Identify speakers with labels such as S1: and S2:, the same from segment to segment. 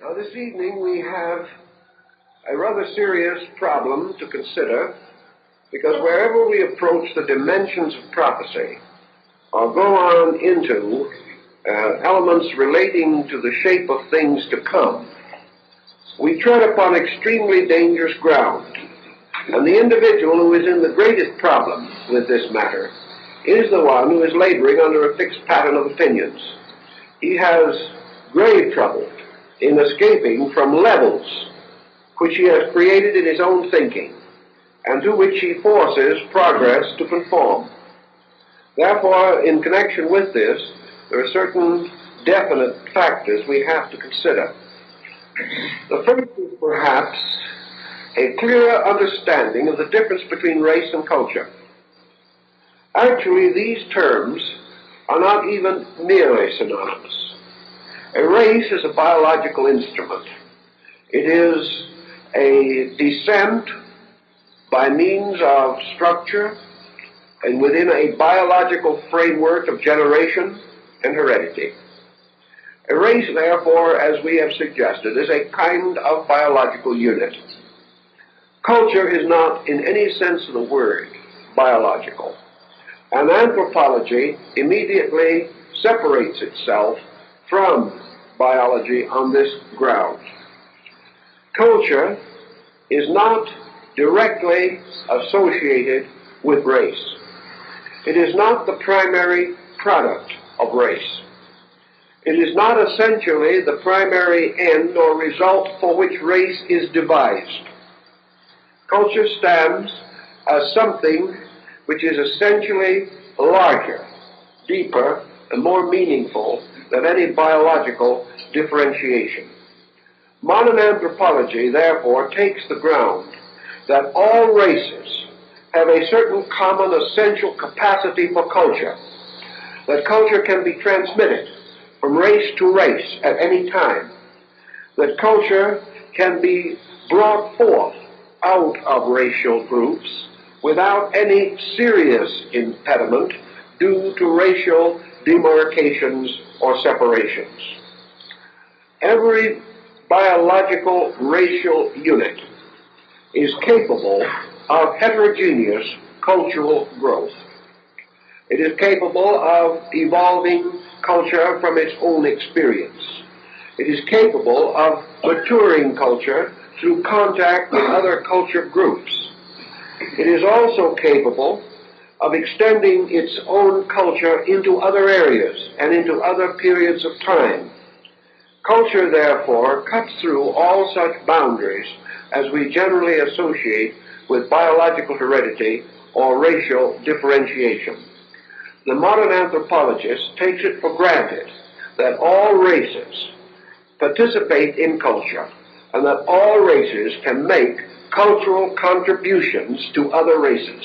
S1: Now, this evening we have a rather serious problem to consider, because wherever we approach the dimensions of prophecy or go on into elements relating to the shape of things to come, we tread upon extremely dangerous ground. And the individual who is in the greatest problem with this matter is the one who is laboring under a fixed pattern of opinions. He has grave trouble in escaping from levels which he has created in his own thinking and to which he forces progress to conform. Therefore, in connection with this, there are certain definite factors we have to consider. The first is perhaps a clearer understanding of the difference between race and culture. Actually, these terms are not even merely synonymous. A race is a biological instrument. It is a descent by means of structure and within a biological framework of generation and heredity. A race, therefore, as we have suggested, is a kind of biological unit. Culture is not, in any sense of the word, biological. And anthropology immediately separates itself from biology on this ground. Culture is not directly associated with race. It is not the primary product of race. It is not essentially the primary end or result for which race is devised. Culture stands as something which is essentially larger, deeper, and more meaningful than any biological differentiation. Modern anthropology, therefore, takes the ground that all races have a certain common essential capacity for culture, that culture can be transmitted from race to race at any time, that culture can be brought forth out of racial groups without any serious impediment due to racial demarcations or separations. Every biological racial unit is capable of heterogeneous cultural growth. It is capable of evolving culture from its own experience. It is capable of maturing culture through contact with other culture groups. It is also capable of extending its own culture into other areas and into other periods of time. Culture, therefore, cuts through all such boundaries as we generally associate with biological heredity or racial differentiation. The modern anthropologist takes it for granted that all races participate in culture and that all races can make cultural contributions to other races.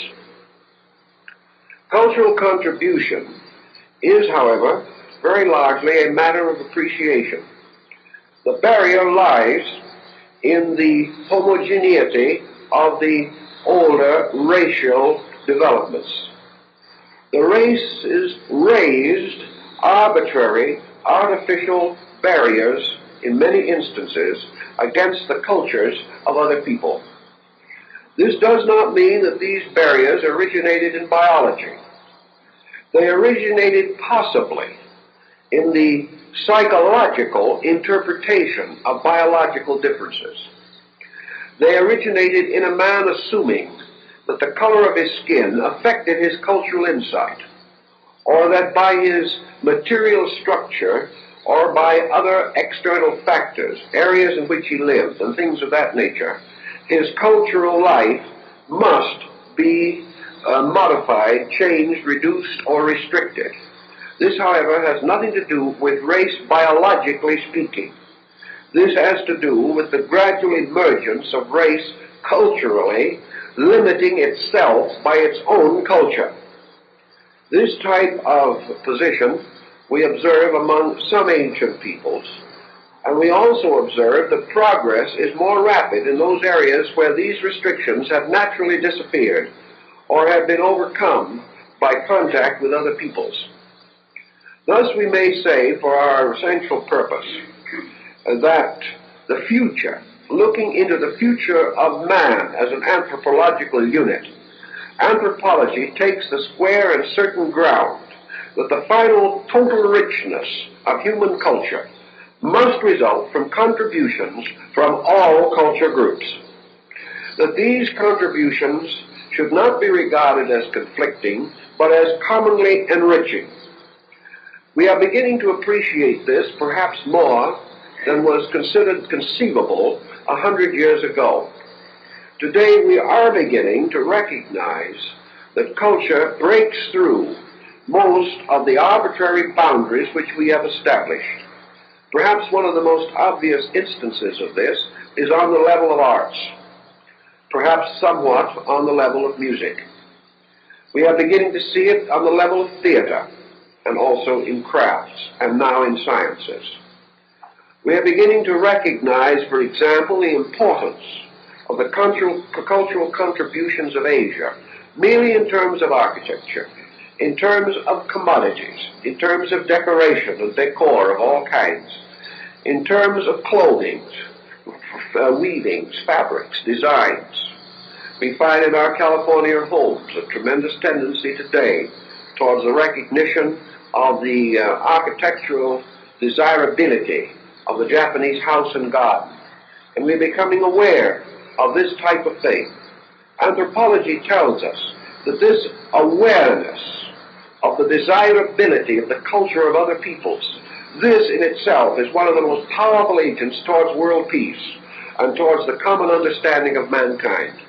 S1: Cultural contribution is, however, very largely a matter of appreciation. The barrier lies in the homogeneity of the older racial developments. The races raised arbitrary, artificial barriers in many instances against the cultures of other people. This does not mean that these barriers originated in biology. They originated possibly in the psychological interpretation of biological differences. They originated in a man assuming that the color of his skin affected his cultural insight, or that by his material structure or by other external factors, areas in which he lived and things of that nature, his cultural life must be modified, changed, reduced, or restricted. This, however, has nothing to do with race biologically speaking. This has to do with the gradual emergence of race culturally limiting itself by its own culture. This type of position we observe among some ancient peoples, and we also observe that progress is more rapid in those areas where these restrictions have naturally disappeared or have been overcome by contact with other peoples. Thus we may say, for our essential purpose, that the future, looking into the future of man as an anthropological unit, anthropology takes the square and certain ground that the final total richness of human culture must result from contributions from all culture groups. That these contributions should not be regarded as conflicting, but as commonly enriching. We are beginning to appreciate this perhaps more than was considered conceivable 100 years ago. Today we are beginning to recognize that culture breaks through most of the arbitrary boundaries which we have established. Perhaps one of the most obvious instances of this is on the level of arts, perhaps somewhat on the level of music. We are beginning to see it on the level of theater, and also in crafts, and now in sciences. We are beginning to recognize, for example, the importance of the cultural contributions of Asia, merely in terms of architecture, in terms of commodities, in terms of decoration and decor of all kinds, in terms of clothing, weavings, fabrics, designs. We find in our California homes a tremendous tendency today towards the recognition of the architectural desirability of the Japanese house and garden. And we're becoming aware of this type of thing. Anthropology tells us that this awareness of the desirability of the culture of other peoples, this in itself is one of the most powerful agents towards world peace and towards the common understanding of mankind.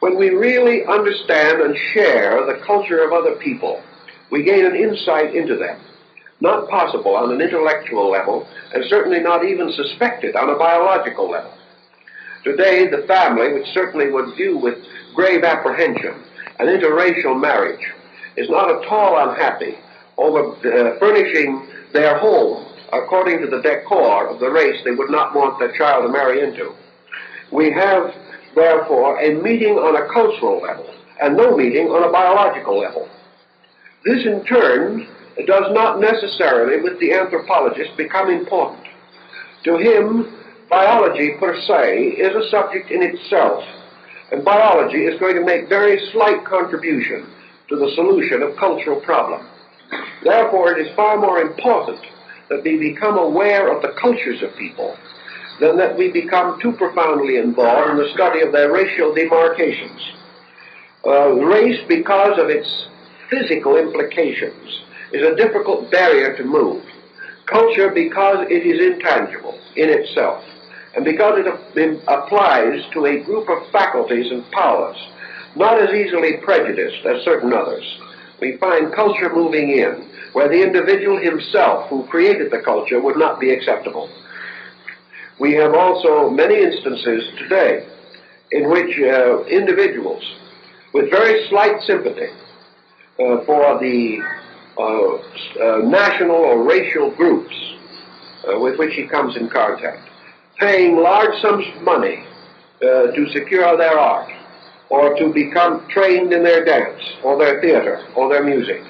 S1: When we really understand and share the culture of other people, we gain an insight into them, not possible on an intellectual level, and certainly not even suspected on a biological level. Today, the family, which certainly would view with grave apprehension an interracial marriage, is not at all unhappy over furnishing their home according to the decor of the race they would not want their child to marry into. We have, therefore, a meeting on a cultural level and no meeting on a biological level. This, in turn, does not necessarily, with the anthropologist, become important. To him, biology per se is a subject in itself, and biology is going to make very slight contribution to the solution of cultural problems. Therefore, it is far more important that we become aware of the cultures of people than that we become too profoundly involved in the study of their racial demarcations. Race, because of its physical implications, is a difficult barrier to move. Culture, because it is intangible in itself, and because it applies to a group of faculties and powers, not as easily prejudiced as certain others. We find culture moving in where the individual himself who created the culture would not be acceptable. We have also many instances today in which individuals with very slight sympathy for the national or racial groups with which he comes in contact, paying large sums of money to secure their art, or to become trained in their dance, or their theater, or their music.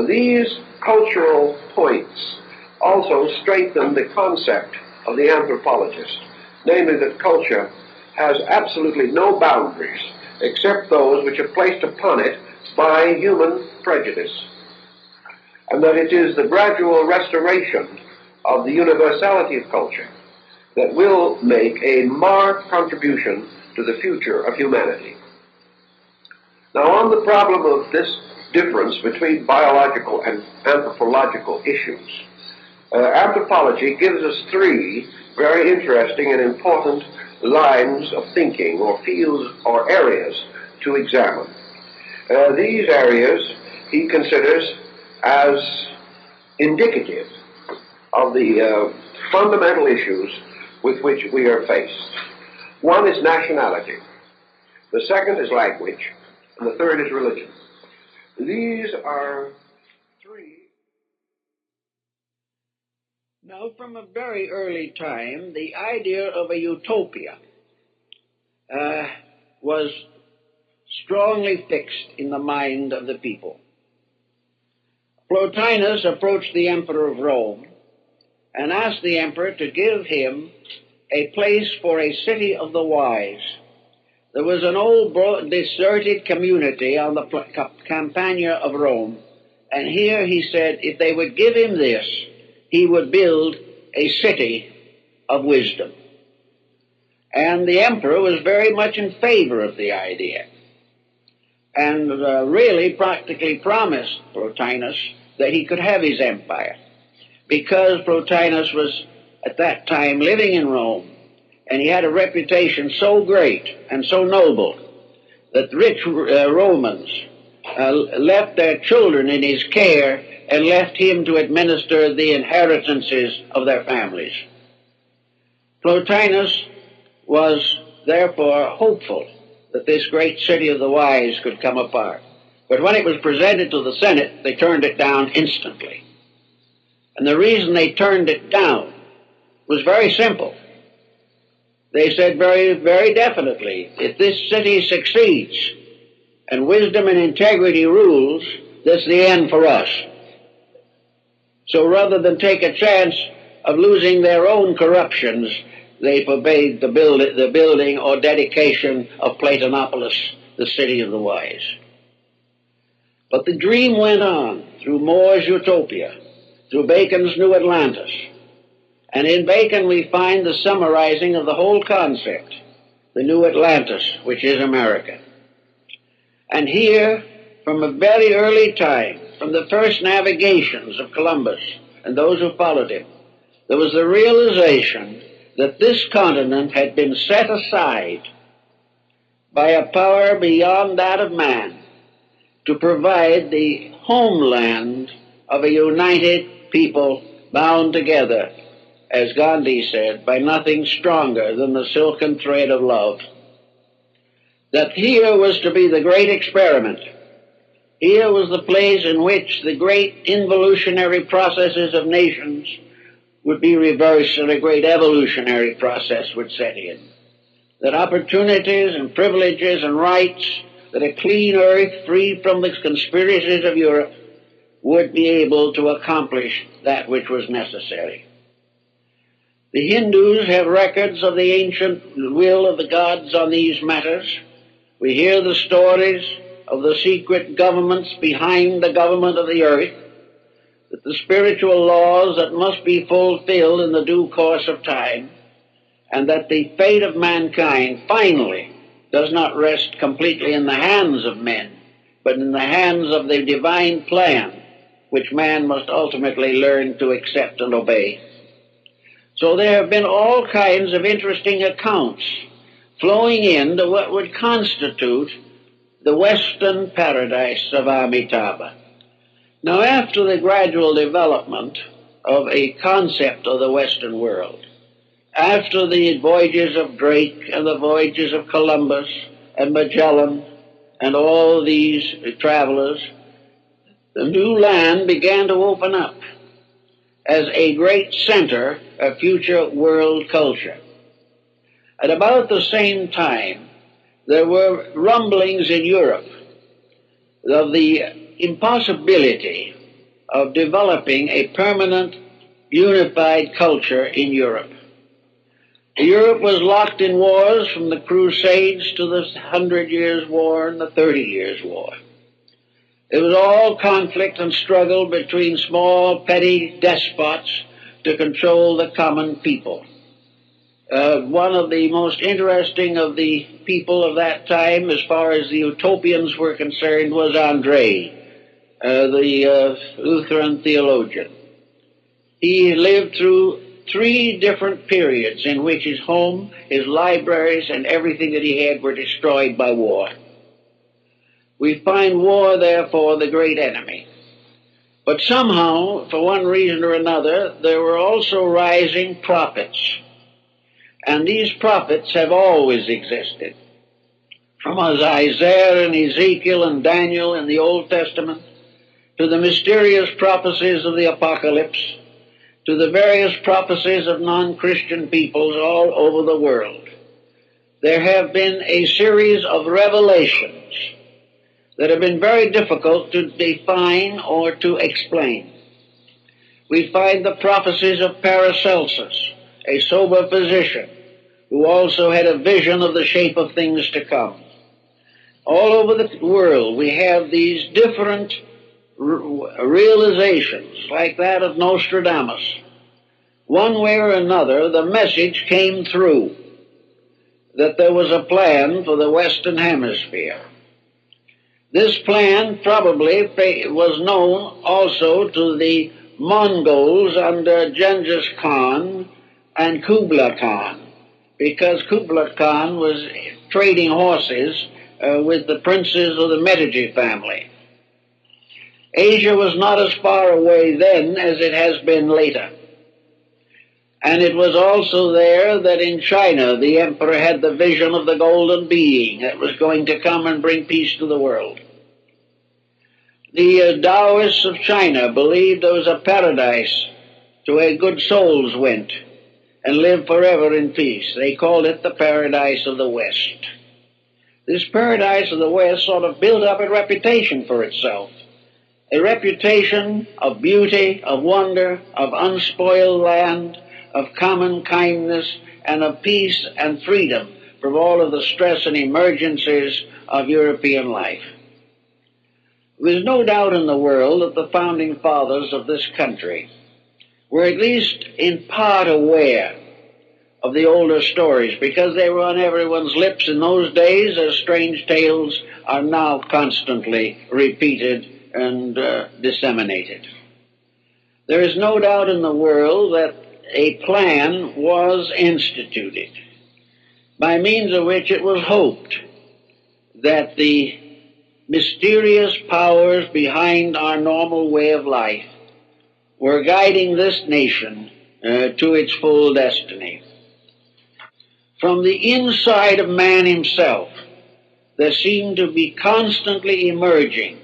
S1: These cultural points also strengthen the concept of the anthropologist, namely that culture has absolutely no boundaries except those which are placed upon it by human prejudice, and that it is the gradual restoration of the universality of culture that will make a marked contribution to the future of humanity. Now, on the problem of this difference between biological and anthropological issues, anthropology gives us three very interesting and important lines of thinking, or fields, or areas to examine. These areas he considers as indicative of the fundamental issues with which we are faced. One is nationality, the second is language, and the third is religion. These are three.
S2: Now, from a very early time, the idea of a utopia was strongly fixed in the mind of the people. Plotinus approached the emperor of Rome and asked the emperor to give him a place for a city of the wise. There was an old deserted community on the Campagna of Rome, and here he said if they would give him this, he would build a city of wisdom. And the emperor was very much in favor of the idea, and really practically promised Plotinus that he could have his empire, because Plotinus was at that time living in Rome, and he had a reputation so great and so noble that rich Romans left their children in his care and left him to administer the inheritances of their families. Plotinus was therefore hopeful that this great city of the wise could come apart. But when it was presented to the Senate, they turned it down instantly. And the reason they turned it down was very simple. They said very, very definitely, if this city succeeds and wisdom and integrity rules, this is the end for us. So rather than take a chance of losing their own corruptions, they forbade the building or dedication of Platonopolis, the city of the wise. But the dream went on through More's Utopia, through Bacon's New Atlantis. And in Bacon we find the summarizing of the whole concept, the New Atlantis, which is America. And here, from a very early time, from the first navigations of Columbus and those who followed him, there was the realization that this continent had been set aside by a power beyond that of man to provide the homeland of a united people bound together, as Gandhi said, by nothing stronger than the silken thread of love. That here was to be the great experiment. Here was the place in which the great involutionary processes of nations would be reversed and a great evolutionary process would set in. That opportunities and privileges and rights, that a clean earth free from the conspiracies of Europe would be able to accomplish that which was necessary. The Hindus have records of the ancient will of the gods on these matters. We hear the stories of the secret governments behind the government of the earth, that the spiritual laws that must be fulfilled in the due course of time, and that the fate of mankind finally does not rest completely in the hands of men, but in the hands of the divine plan, which man must ultimately learn to accept and obey. So there have been all kinds of interesting accounts flowing into what would constitute the Western paradise of Amitabha. Now, after the gradual development of a concept of the Western world, after the voyages of Drake and the voyages of Columbus and Magellan and all these travelers, the new land began to open up as a great center of future world culture. At about the same time, there were rumblings in Europe of the impossibility of developing a permanent, unified culture in Europe. Europe was locked in wars from the Crusades to the 100 Years' War and the 30 Years' War. It was all conflict and struggle between small, petty despots to control the common people. One of the most interesting of the people of that time, as far as the Utopians were concerned, was Andre, the Lutheran theologian. He lived through 3 different periods in which his home, his libraries, and everything that he had were destroyed by war. We find war, therefore, the great enemy. But somehow, for one reason or another, there were also rising prophets. And these prophets have always existed. From Isaiah and Ezekiel and Daniel in the Old Testament, to the mysterious prophecies of the Apocalypse, to the various prophecies of non-Christian peoples all over the world, there have been a series of revelations that have been very difficult to define or to explain. we find the prophecies of Paracelsus, a sober physician, who also had a vision of the shape of things to come. All over the world we have these different realizations, like that of Nostradamus. One way or another, the message came through that there was a plan for the Western Hemisphere. This plan probably was known also to the Mongols under Genghis Khan and Kublai Khan, because Kublai Khan was trading horses with the princes of the Medici family. Asia was not as far away then as it has been later. And it was also there that in China the emperor had the vision of the golden being that was going to come and bring peace to the world. The Taoists of China believed there was a paradise to where good souls went and lived forever in peace. They called it the Paradise of the West. This Paradise of the West sort of built up a reputation for itself, a reputation of beauty, of wonder, of unspoiled land, of common kindness, and of peace and freedom from all of the stress and emergencies of European life. There's no doubt in the world that the founding fathers of this country were at least in part aware of the older stories, because they were on everyone's lips in those days, as strange tales are now constantly repeated and disseminated. There is no doubt in the world that a plan was instituted, by means of which it was hoped that the mysterious powers behind our normal way of life were guiding this nation to its full destiny. From the inside of man himself, there seemed to be constantly emerging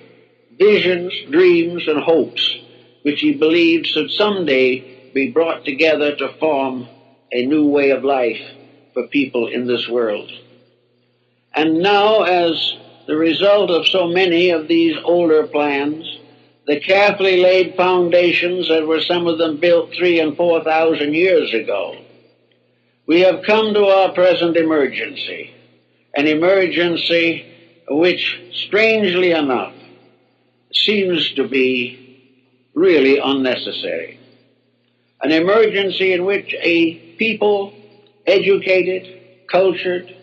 S2: visions, dreams, and hopes which he believed should someday be brought together to form a new way of life for people in this world. And now, as the result of so many of these older plans, the carefully laid foundations that were some of them built 3,000 and 4,000 years ago, we have come to our present emergency, an emergency which, strangely enough, seems to be really unnecessary. An emergency in which a people, educated, cultured,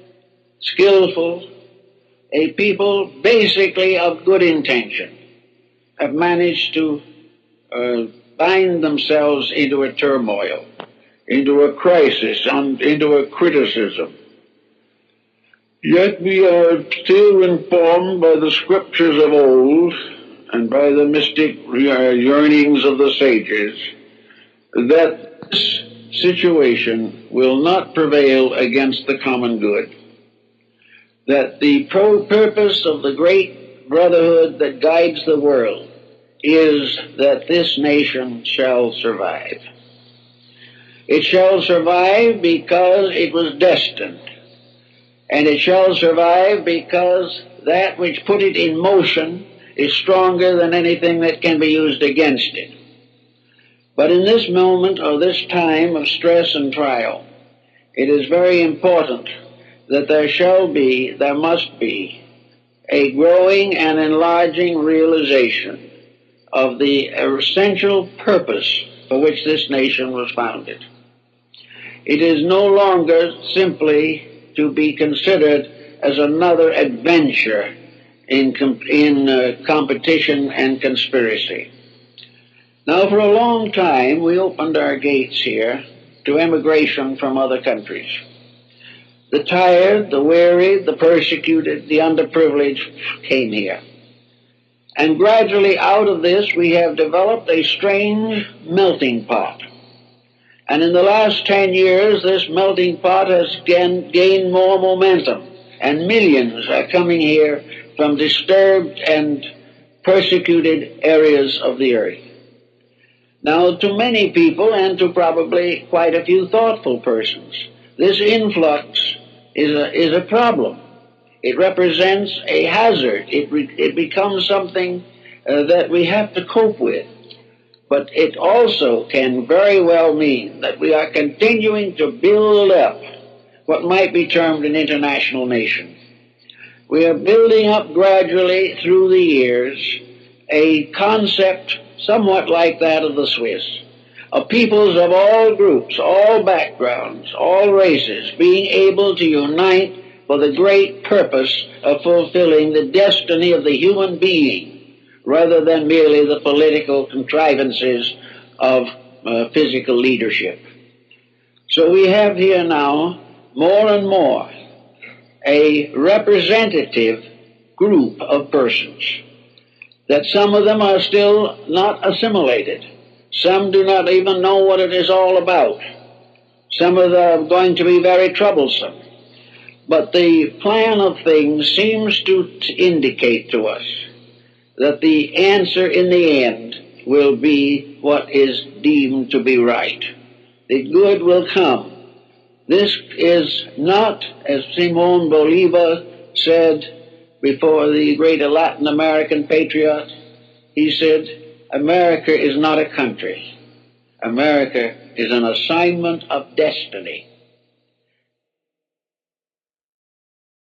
S2: skillful, a people basically of good intention, have managed to bind themselves into a turmoil, into a crisis, and into a criticism. Yet we are still informed by the scriptures of old and by the mystic yearnings of the sages that this situation will not prevail against the common good, that the purpose of the great brotherhood that guides the world is that this nation shall survive. It shall survive because it was destined, and it shall survive because that which put it in motion is stronger than anything that can be used against it. But in this moment or this time of stress and trial, it is very important that there must be a growing and enlarging realization of the essential purpose for which this nation was founded. It is no longer simply to be considered as another adventure in competition and conspiracy. Now, for a long time, we opened our gates here to immigration from other countries. The tired, the weary, the persecuted, the underprivileged came here. And gradually out of this, we have developed a strange melting pot. And in the last 10 years, this melting pot has gained more momentum, and millions are coming here from disturbed and persecuted areas of the earth. Now, to many people, and to probably quite a few thoughtful persons, this influx is a problem. It represents a hazard. It becomes something that we have to cope with. But it also can very well mean that we are continuing to build up what might be termed an international nation. We are building up gradually through the years a concept somewhat like that of the Swiss, of peoples of all groups, all backgrounds, all races, being able to unite for the great purpose of fulfilling the destiny of the human being, rather than merely the political contrivances of physical leadership. So we have here now, more and more, a representative group of persons, that some of them are still not assimilated. Some do not even know what it is all about. Some of them are going to be very troublesome. But the plan of things seems to indicate to us that the answer in the end will be what is deemed to be right. The good will come. This is not, as Simon Bolivar said before the great Latin American patriot, he said, America is not a country. America is an assignment of destiny.